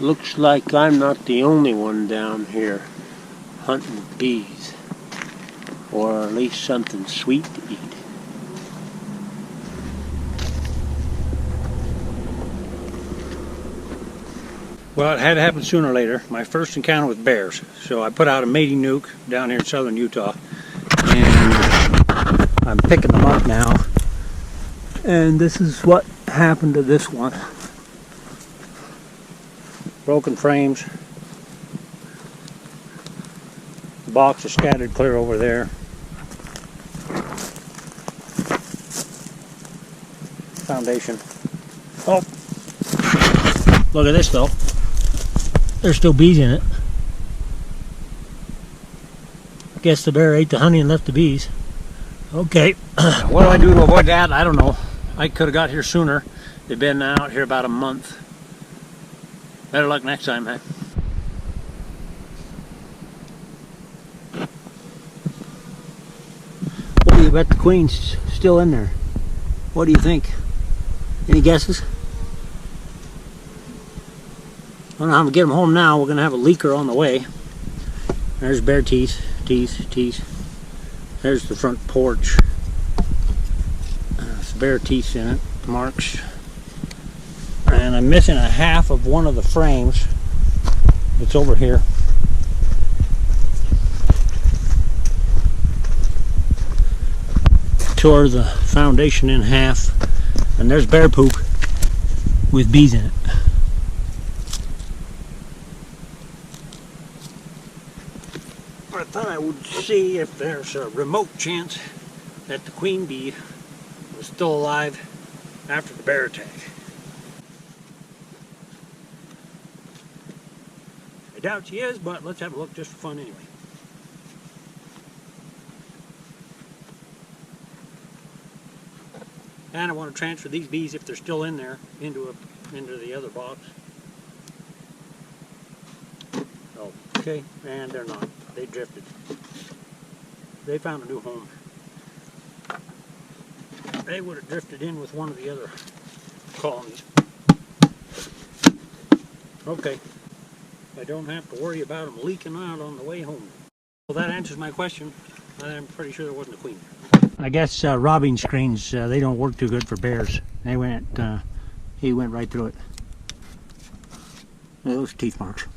Looks like I'm not the only one down here hunting bees, or at least something sweet to eat. Well, it had to happen sooner or later. My first encounter with bears. So I put out a mating nuke down here in southern Utah, and I'm picking them up now. And this is what happened to this one. Broken frames. The box is scattered clear over there. Foundation. Oh! Look at this though. There's still bees in it. I guess the bear ate the honey and left the bees. Okay. What do I do to avoid that? I don't know. I could have got here sooner. They've been out here about a month. Better luck next time, man. What do you bet the queen's still in there? What do you think? Any guesses? I don't know how to get them home now. We're going to have a leaker on the way. There's bear teeth. There's the front porch. There's bear teeth in it, marks. And I'm missing a half of one of the frames. It's over here. Tore the foundation in half. And there's bear poop with bees in it. I thought I would see if there's a remote chance that the queen bee was still alive after the bear attack. I doubt she is, but let's have a look just for fun anyway. And I want to transfer these bees, if they're still in there, into the other box. Oh, okay, and they're not. They drifted. They found a new home. They would have drifted in with one of the other colonies. Okay. I don't have to worry about them leaking out on the way home. Well, that answers my question. I'm pretty sure there wasn't a queen. I guess robbing screens, they don't work too good for bears. He went right through it. Those teeth marks.